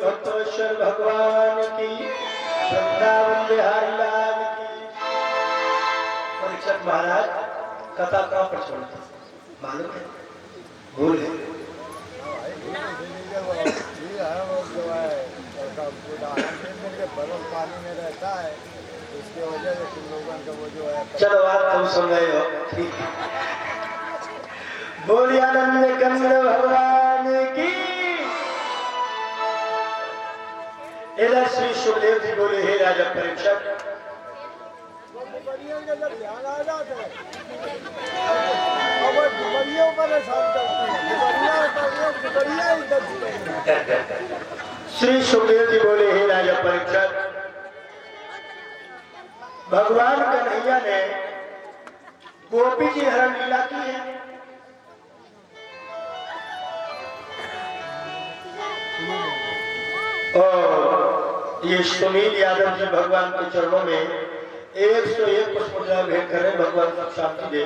भक्तेश्वर भगवान की, वृंदावन बिहारी लाल की। परीक्षक महाराज कथा कहाँ पर छोड़ते मालूम है? भूल है। बर्फ पानी में रहता है, इसके वजह से तुम लोगों का वो जो है। चलो बात तुम सुन रहे हो, ठीक है। बोलिए आनंद कंद भगवान की। इधर श्री सुखदेव जी बोले, हे राजा परीक्षक, जब ध्यान आ जाता है और दुबरियों परेशान करती है। श्री सुखदेव जी बोले, हे राजा परीक्षक, भगवान कन्हैया ने गोपी जी हरण लीला की है और ये सुनील यादव जी भगवान के चरणों में 101 पुष्पमाला भेंट करें। भगवान सब शांति दे।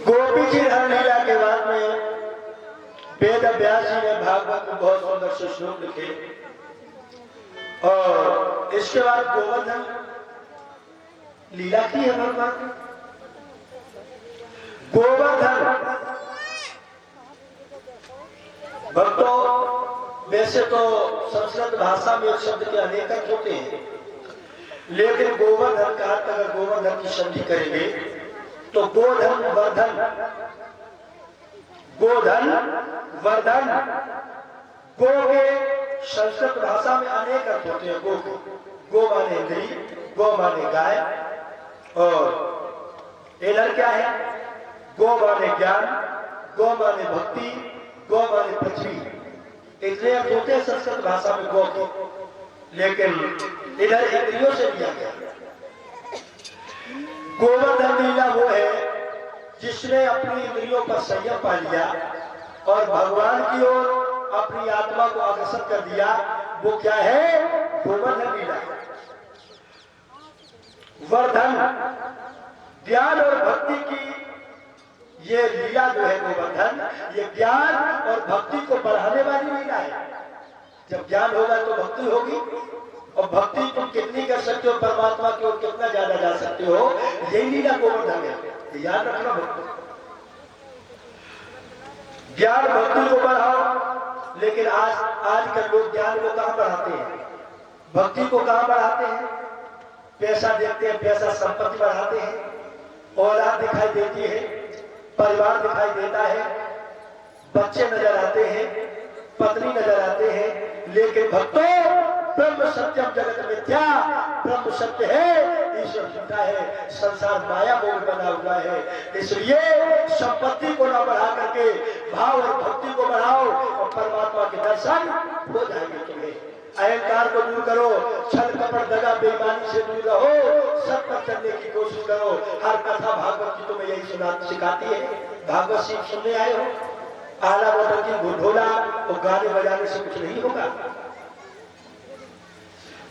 गोपी जी हरण लीला के बाद में वेद व्यास जी ने भागवत में बहुत सुंदर से श्लोक लिखे और इसके बाद गोवर्धन लीला की है। भगवान गोवर्धन भक्तों, वैसे तो संस्कृत भाषा में एक शब्द के अनेक अर्थ होते हैं, लेकिन गोवर्धन का अर्थ अगर गोवर्धन की संधि करेंगे तो गोधन वर्धन, गोधन वर्धन। गो के संस्कृत भाषा में अनेक अर्थ होते हैं। गो माने इंद्री, गो माने गाय, और इधर क्या है? गो माने ज्ञान, गो माने भक्ति, गो माने पृथ्वी। इतने अर्थ होते हैं संस्कृत भाषा में गो के, लेकिन इधर इंद्रियों से लिया गया। गोवर्धन लीला वो है जिसने अपनी इंद्रियों पर संयम पा लिया और भगवान की ओर अपनी आत्मा को अग्रसर कर दिया। वो क्या है? गोवर्धन लीला। वर्धन ज्ञान और भक्ति की ये लीला जो है गोवर्धन, ये ज्ञान और भक्ति को बढ़ाने वाली लीला है। जब ज्ञान होगा तो भक्ति होगी, और भक्ति तुम कितनी कर सकते हो परमात्मा की ओर, कितना ज्यादा जा सकते हो, यही लीला गोवर्धन है। याद रखना भक्तों, ज्ञान भक्ति को बढ़ाओ। लेकिन आजकल लोग ज्ञान को कहां बढ़ाते हैं? भक्ति को कहां बढ़ाते हैं? पैसा देखते हैं, पैसा संपत्ति बढ़ाते हैं, औलाद दिखाई देती है, परिवार दिखाई देता है, बच्चे नजर आते हैं, पत्नी नजर आते हैं। लेकिन भक्तों, ब्रह्म सत्यम जगत मिथ्या, ब्रह्म सत्य है, ईश्वर झूठा है, संसार माया मोह बना हुआ है। इसलिए संपत्ति को ना बढ़ा करके भाव और भक्ति को बढ़ाओ और परमात्मा के दर्शन हो जाएंगे तुम्हें। अहंकार को दूर करो, छल कपट दगा बेईमानी से दूर रहो, सब पर चलने की कोशिश करो। हर कथा भागवत की तुम्हें यही सिखाती है। भागवत सीख सुनने आए हो, आला मोटर की ढोला और गाने बजाने से कुछ नहीं होगा।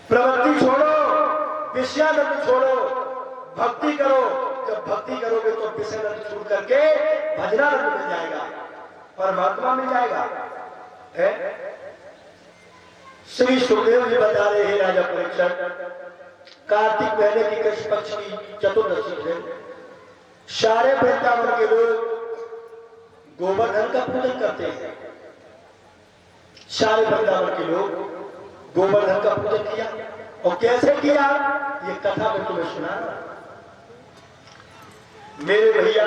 प्रवृत्ति छोड़ो, विषयानंद छोड़ो, भक्ति करो। जब भक्ति करोगे तो विषयानंद छोड़ करके भजनानंद मिल जाएगा, परमात्मा मिल जाएगा। श्री सुखदेव जी बता रहे हैं, राजा परीक्षक, कार्तिक महीने की कृष्ण पक्ष की चतुर्दशी है। सारे वृंदावन के लोग गोवर्धन का पूजन करते हैं। सारे वृंदावन के लोग गोवर्धन का पूजन किया, और कैसे किया ये कथा मैं तुम्हें सुना। मेरे भैया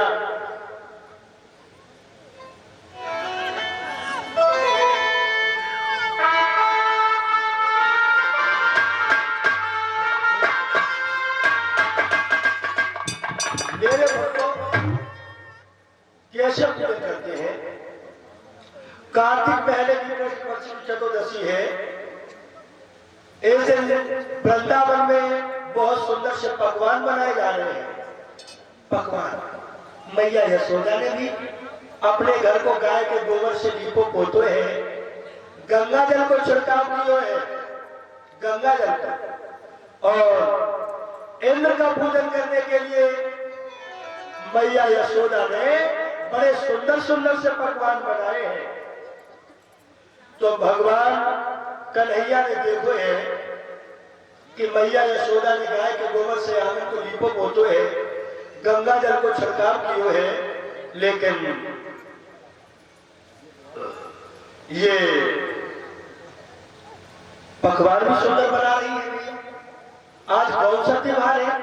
मेरे भक्तों कैसे पूजन करते हैं? कार्तिक महीने की कृष्ण पक्ष की चतुर्दशी है। इस दिन वृंदावन में बहुत सुंदर से पकवान बनाए जा रहे हैं। पकवान मैया यशोदा ने भी अपने घर को गाय के गोबर से लीपो पोतो है, गंगा जल को छिड़काव किया है, गंगा जल का। और इंद्र का पूजन करने के लिए मैया यशोदा ने बड़े सुंदर सुंदर से पकवान बनाए हैं। तो भगवान कन्हैया ने देखो है कि मैया यशोदा ने गाय के गोबर से आंगन को लीपो पोतो है, गंगा जल को छिड़काव कियो है, लेकिन ये पकवान भी सुंदर बना रही है। आज कौन सा त्योहार है?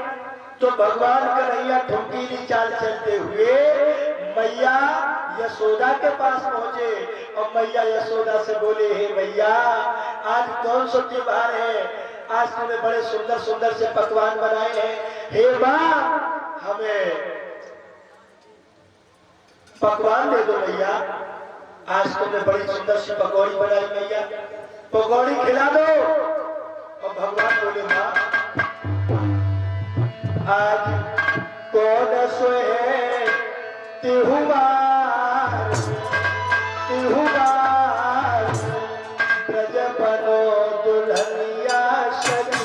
तो भगवान कन्हैया ठुमकीली चाल चलते हुए मैया यशोदा के पास पहुंचे और मैया यशोदा से बोले, हे मैया आज कौन सा त्योहार है? आज तुमने बड़े सुंदर सुंदर से पकवान बनाए हैं, हे माँ हमें पकवान दे दो मैया। आज तुमने बड़ी सुंदर सी पकौड़ी बनाई मैया, पकौड़ी खिला दो। और भगवान बोले, माँ आज कौन सोए तिहुमार तिहुमार ब्रज बनो दुल्हनिया शरीर।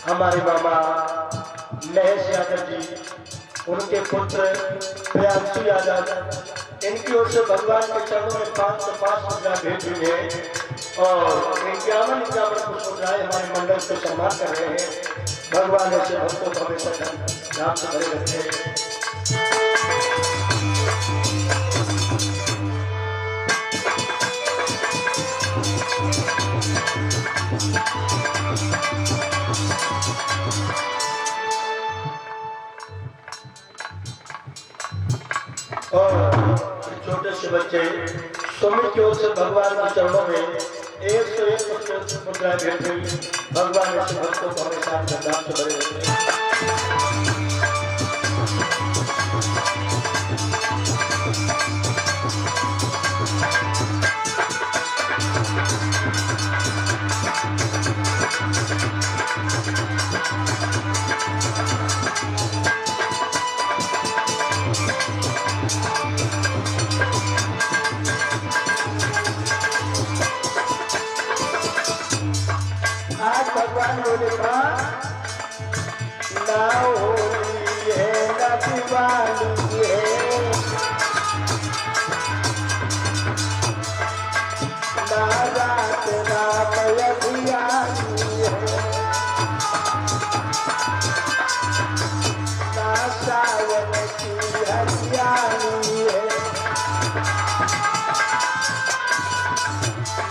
हमारे मामा महेश यादव जी, उनके पुत्र प्रियांशु यादव, इनकी ओर से भगवान के चरणों में 505 मुद्रा भेंट हुई है और 51 पुष्प मुद्राएं हमारे मंडल को सम्मान कर रहे हैं। भगवान ऐसे भक्तों को हमेशा नाम से भरे रखते हैं। और छोटे से बच्चे सुमित की ओर से भगवान के चरणों में 101 मुद्राएं भेंट हुई। भगवान ऐसे भक्तों को हमेशा नाम से भरे रखते हैं। आज भगवान बोले, ना होली है ना दिवाली है, ना रात रात अभियानी है, ना सावन की हरियाली है,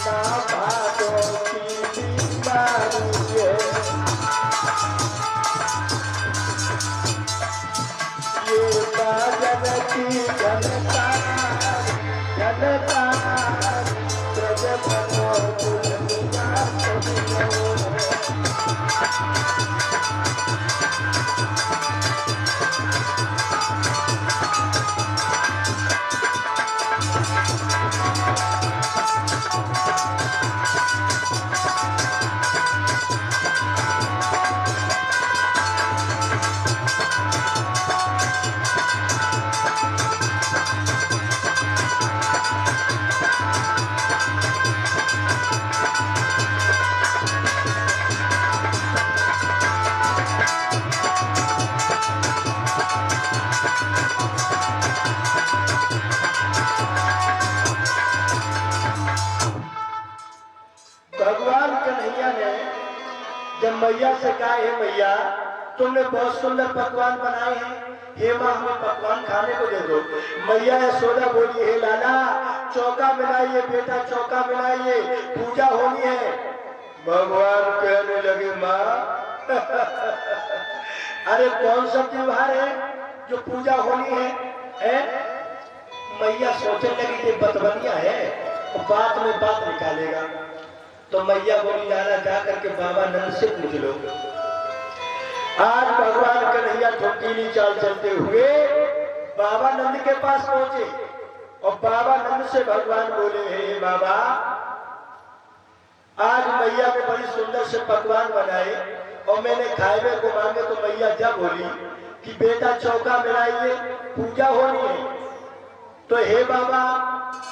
ना भादों की बीमारी है। ये बाजन की जनता जनता ब्रज बनो दुल्हनिया शरीर। भगवान कन्हैया ने जब मैया से कहा, हे मैया तुमने बहुत सुंदर पकवान बनाए हैं, हे माँ हमें पकवान खाने को दे दो। मैया यशोदा बोली, हे लाला चौका मिलाइए बेटा, चौका मिलाइए, पूजा होनी है। भगवान कहने लगे, माँ अरे कौन सा त्योहार है जो पूजा होनी है? मैया सोचने लगी कि बतबनिया है, तो बात में बात निकालेगा। तो मैया बोली, लाला जा करके बाबा नंद से पूछ लो। आज भगवान कन्हैया ठुमकीली चाल चलते हुए बाबा नंद के पास पहुंचे और बाबा नंद से भगवान बोले, हे बाबा, आज मैया को बड़ी सुंदर से पकवान बनाए और मैंने खाए में को मांगे तो मैया जब बोली कि बेटा चौका मिलाइए, पूजा होनी है। तो हे बाबा,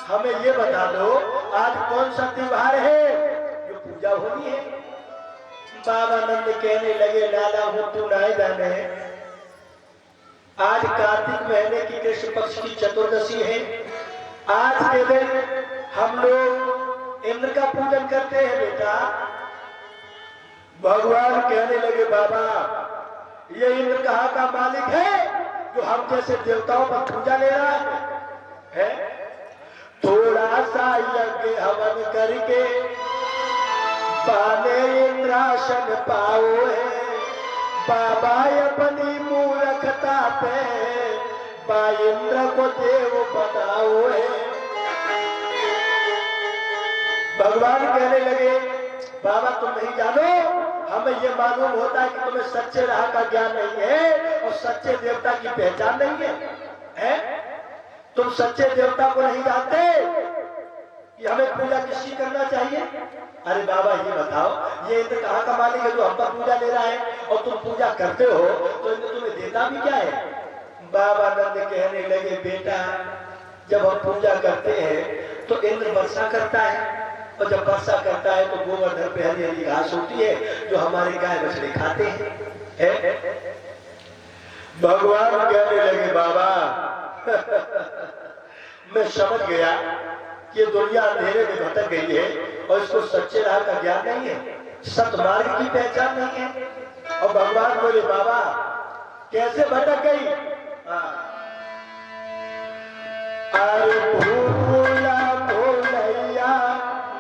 हमें ये बता दो आज कौन सा त्योहार है जो पूजा होनी है। बाबा नंद कहने लगे, लाला हूं तू नाय जाने, आज कार्तिक महीने की कृष्ण पक्ष की चतुर्दशी है। आज के दिन हम लोग इंद्र का पूजन करते हैं बेटा। भगवान कहने लगे, बाबा, ये इंद्र कहाँ का मालिक है जो हम जैसे देवताओं पर पूजा ले रहा है? थोड़ा सा यज्ञ हवन करके पाने इंद्रासन पाओ है। बाबा अपनी मूर्खता पे बा इंद्र को देव बनाओ है। भगवान कहने लगे, बाबा तुम नहीं जानो, हमें ये मालूम होता है कि तुम्हें सच्चे राह का ज्ञान नहीं है और सच्चे देवता की पहचान नहीं है? तुम सच्चे देवता को नहीं जानते कि हमें पूजा किसकी करना चाहिए? अरे बाबा ये बताओ, ये इंद्र कहाँ का मालिक है जो हम पर पूजा ले रहा है और तुम पूजा करते हो तो इंद्र तुम्हें देता भी क्या है? बाबा नंद कहने लगे, बेटा, जब हम पूजा करते हैं तो इंद्र वर्षा करता है और जब वर्षा करता है तो गोवर्धन पे हरी हरी घास होती है जो हमारे गाय बछड़े खाते हैं। भगवान कहने लगे, बाबा मैं समझ गया कि ये दुनिया अंधेरे में भटक गई है और इसको सच्चे राह का ज्ञान नहीं है, सतमार्ग की पहचान नहीं है। और भगवान बोले, बाबा कैसे भटक गई? अरे भूला भूलैया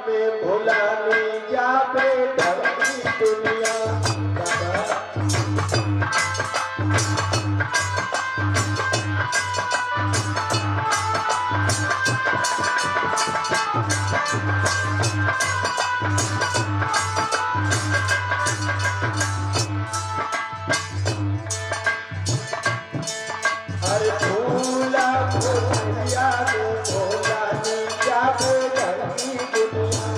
में भूला नहीं जाबे धरती दुनिया। अरे भूला भूलैया में भूला नहीं जाबे धरती दुनिया।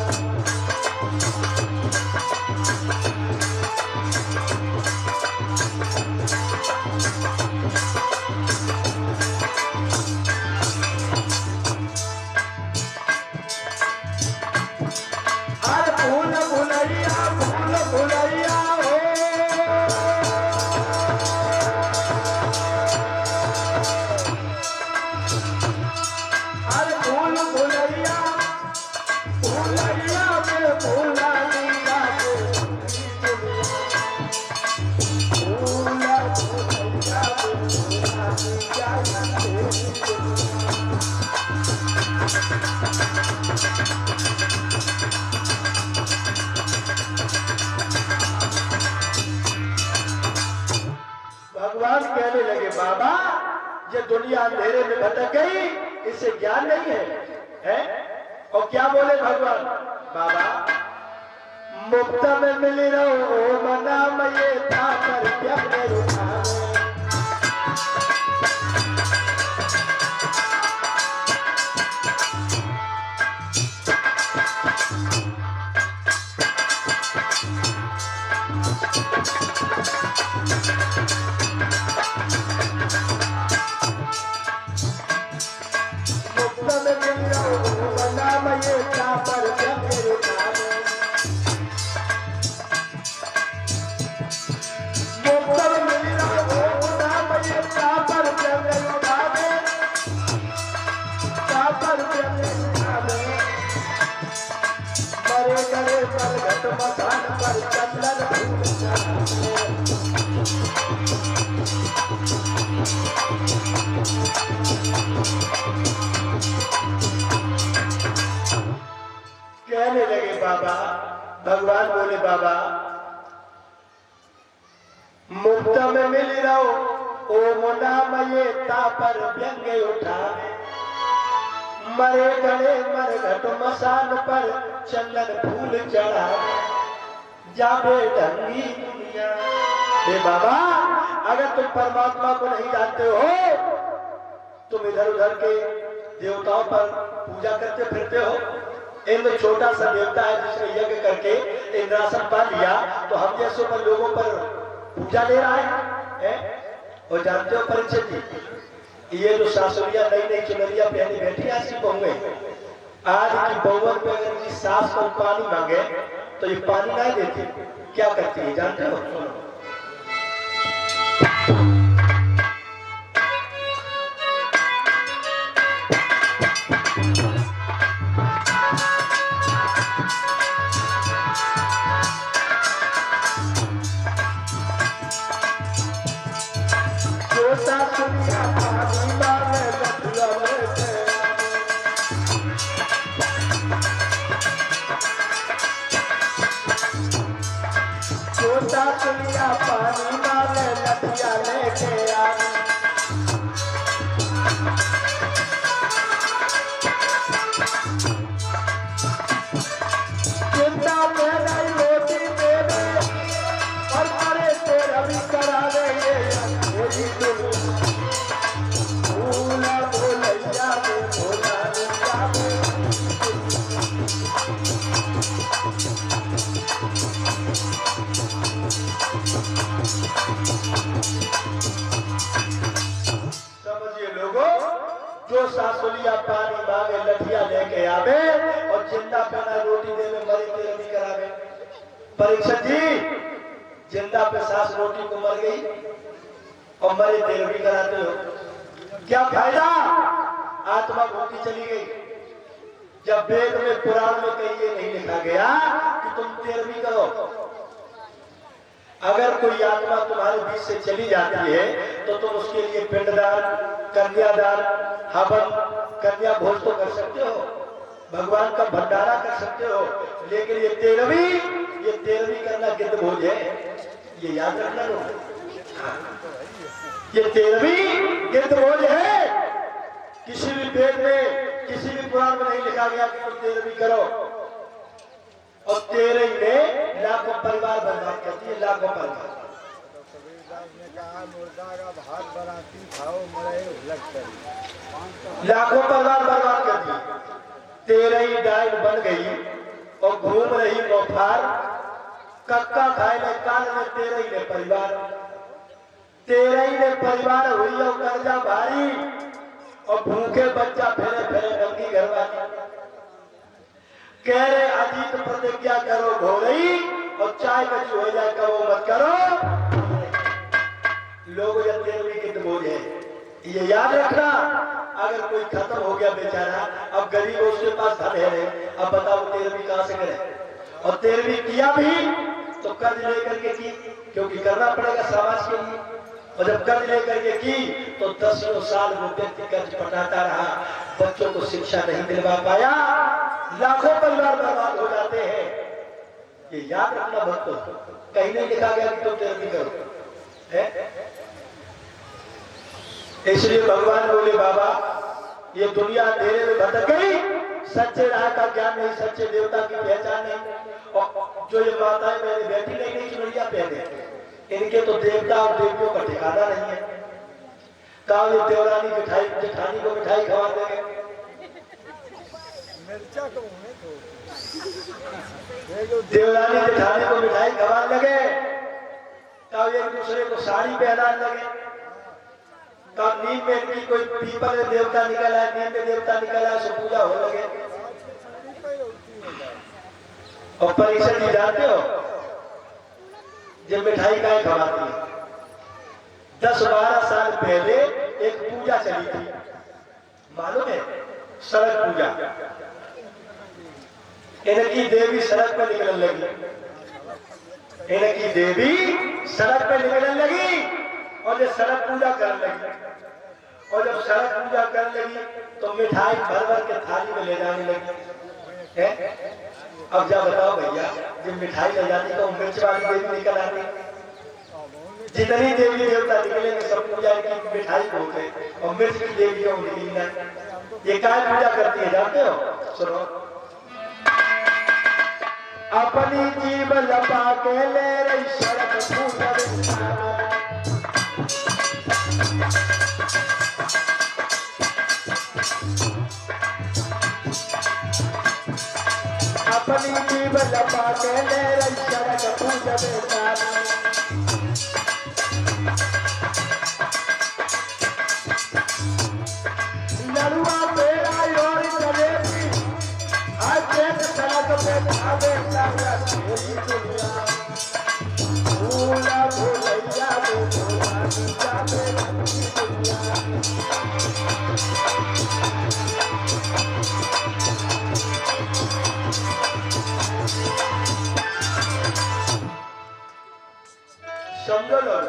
भगवान कहने लगे, बाबा ये दुनिया अंधेरे में भटक गई, इसे ज्ञान नहीं है? और क्या बोले भगवान? बाबा मुफ्त में मिल रहो मना में ये था पर क्या कहने लगे, बाबा, भगवान बोले, बाबा मुफ्त में मिल रहो ओ मोना मये तापर व्यंगे उठा। मरे गले मर घट मसान पर चंदन फूल चढ़ा। जाबे ढंगी दुनिया। हे बाबा, अगर तुम परमात्मा को नहीं जानते हो, तुम इधर उधर के देवताओं पर पूजा करते फिरते हो। इंद्र छोटा सा देवता है जिसने यज्ञ करके इंद्रासन पा लिया, तो हम जैसे पर लोगों पर पूजा ले रहा है? और जानते हो परीक्षित जी, ये जो सासुरिया नई नई चुनरिया पहनी बैठी आज की बहुएं, आज की बहुओं पे अगर किसी सास को पानी मांगे तो ये पानी नहीं देती, क्या करती है जानते हो? सुनो। पानी मांगे लठिया लेके आवे। चिंता में नहीं रोटी देवे और अरे तेरा भी करा देंगे भूला भोलैया में भोला समझिए लोगों, जो सासुलिया पानी मांगे लठिया लेके आवे और जिंदा पहना रोटी देवे मरी तेल भी करावे। परीक्षा जी, जिंदा पे सास रोटी को मर गई और मरे तेल भी कराते हो, क्या फायदा? आत्मा भूखी चली गई। जब वेद में पुराण में कहीं ये नहीं लिखा गया कि तुम तेल भी करो। अगर कोई आत्मा तुम्हारे बीच से चली जाती है तो तुम उसके लिए पिंडदान, कन्यादान, हवन, कन्या भोज तो कर सकते हो, भगवान का भंडारा कर सकते हो, लेकिन ये तेरहवीं करना गिद्ध भोज है, ये याद रखना लोग। ये 13वीं गिद्ध भोज है। किसी भी वेद में, किसी भी पुराण में नहीं लिखा गया कि तुम 13वीं करो। और 13 में लाखों परिवार बर्बाद करती है, लाखों परिवार। कबीरदास ने कहा मुर्दा का भात बराती खाओ मरे उलट कर। लाखों परिवार बर्बाद कर दिए। 13 डाइन बन गई और घूम रही मोफार, कक्का खाए में काल में 13 ने परिवार। 13 ने परिवार हुई और कर्जा भारी और भूखे बच्चा फेरे फेरे नंगी घरवाली। कह रहे अजीत प्रतिज्ञा करो घोरई और चाय कचू हो जाए कहो मत करो। लोग ये 13वीं गिद्ध भोज है, ये याद रखना। अगर कोई खत्म हो गया बेचारा, अब गरीब उसके पास धन है, अब बताओ 13वीं कहां से करे? और 13वीं किया भी तो कर्ज लेकर के की, क्योंकि करना पड़ेगा समाज के लिए। और जब कर्ज लेकर के की तो 10 साल वो व्यक्ति कर्ज पटाता रहा, बच्चों को शिक्षा नहीं दिलवा पाया, लाखों परिवार बर्बाद हो जाते हैं। ये याद रखना भक्तों, कहीं नहीं लिखा गया कि तुम 13वीं करो है? इसलिए भगवान बोले बाबा ये दुनिया अंधेरे में भटक गई, सच्चे राह का ज्ञान नहीं, सच्चे देवता की पहचान नहीं। और जो ये माताएं मेरी बैठी नहीं चुनरिया पहने, इनके तो देवता और देवियों का ठिकाना नहीं है। कहा ये देवरानी जेठानी को मिठाई खवा देंगे, देवरानी जेठानी को मिठाई खवाने लगे, तब एक दूसरे को साड़ी पहनाने लगे। तब नींद में इनकी कोई पीपल में देवता निकल आए, नींद में देवता निकल आए, सब पूजा होने लगे। और परीक्षा दी जानते हो जब मिठाई का खवाती है, 10-12 साल पहले एक पूजा चली थी, मालूम है? सड़क पूजा। इनकी देवी सड़क पर निकलने लगी, इनकी देवी सड़क पर निकलने लगी और ये सड़क पूजा करने लगी। और जब सड़क पूजा करने लगी तो मिठाई भर भर के थाली में ले जाने लगी है? अब जा बताओ भैया, जब मिठाई ले जाती तो मिर्च वाली देवी निकल आती। जितनी देवी देवता निकलेंगे सब पूजा की मिठाई को होते और मिर्च की देवियों निकलना। ये काय पूजा करती है जानते हो? सुनो, अपनी जीव लपा के ले रही सड़क फूटल अपनी जीव लपा के ले रही सड़क फूटल लड़ुआ बेड़ा और जलेबी आज एक सड़क पे खावे भूला भूलैया समझो लोग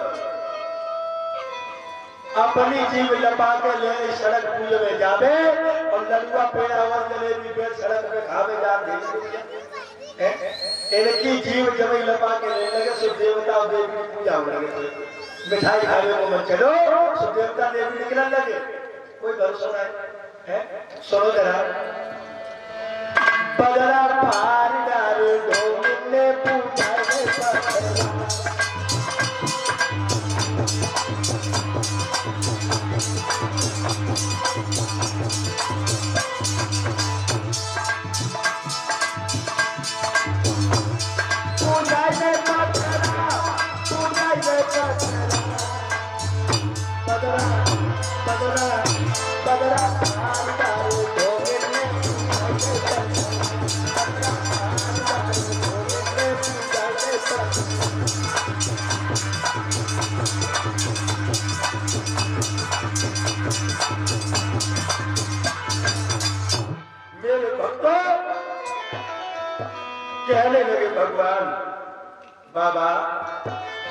अपनी जीव लपा के ले सड़क पूजे में जावे और लड़ुआ पेड़ा और जलेबी पे सड़क पे खावे जा इनकी जीव जब लपा के ले लगे सो देवता और देवी की पूजा होने लगे मिठाई खावे को मत चलो सो देवता देवी निकलने लगे कोई भरोसा नहीं है सुनो जरा बदला पार डारे दो ने पूजा मेरे भक्तों कहने लगे भगवान बाबा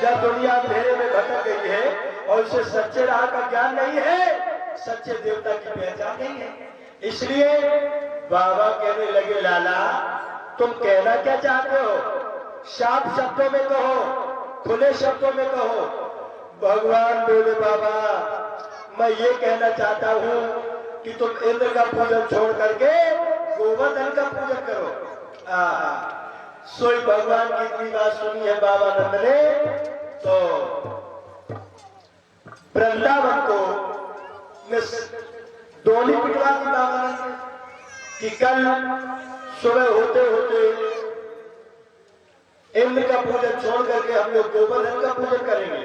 जब दुनिया अंधेरे में भटक गई है और उसे सच्चे राह का ज्ञान नहीं है सच्चे देवता की पहचान नहीं है इसलिए बाबा कहने लगे लाला तुम कहना क्या चाहते हो साफ शब्दों में कहो खुले शब्दों में कहो भगवान बोले बाबा मैं ये कहना चाहता हूँ कि तुम इंद्र का पूजन छोड़ करके गोवर्धन का पूजन करो सोई भगवान की इतनी बात सुनी है बाबा नंद ने तो वृंदावन को डोली पिटवा दी बाबा ने कि कल सुबह होते होते इंद्र का पूजन छोड़ करके हम लोग गोवर्धन का पूजन करेंगे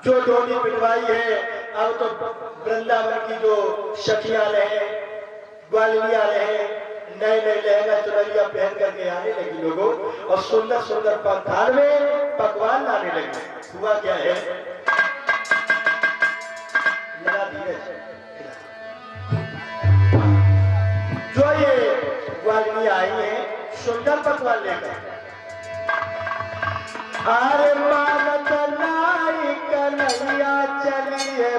जो डोली पिटवाई है अब तो वृंदावन की जो सखियां रहे ग्वालिया रहे नए नए लहंगा चुनरिया पहन करके आने लगी लोगों और सुंदर सुंदर पंखाल में पकवान लाने लगे हुआ क्या है जो ये ग्वालिया आई है सुंदर पकवान लेकर अरे मानत नाई कन्हैया चलिए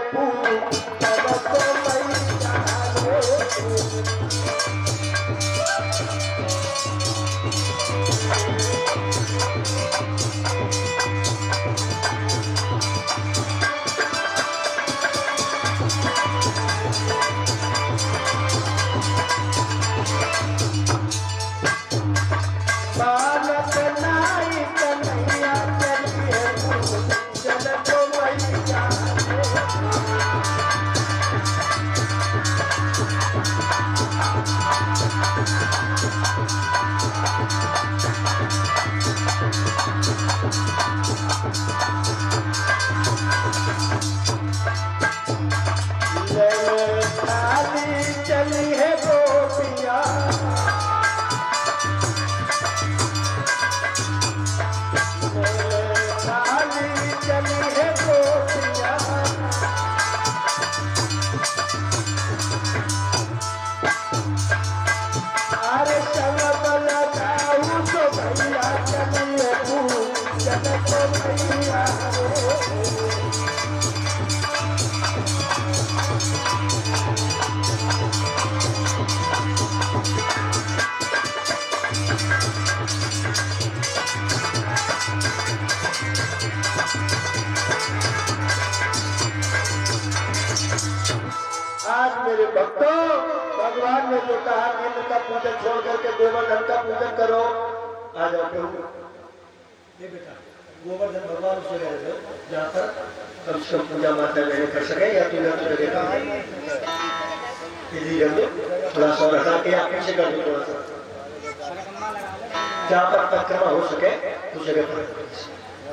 चली है गोपिया चली है गोपिया अरे सब लगाऊ तो भैया चलिए चलो भैया आज मेरे भक्तों भगवान ने जो कहा कि इंद्र का पूजन छोड़ करके गोवर्धन का पूजन करो, आ जाओ प्रभु। ये बेटा गोवर्धन भगवान से रह दो, जहाँ पर कम से कम पूजा माता मैंने कर सके, या तो जगह कर दो, थोड़ा सा हटा के आप पीछे कर दो, थोड़ा सा जहाँ पर परिक्रमा हो सके उस जगह पर।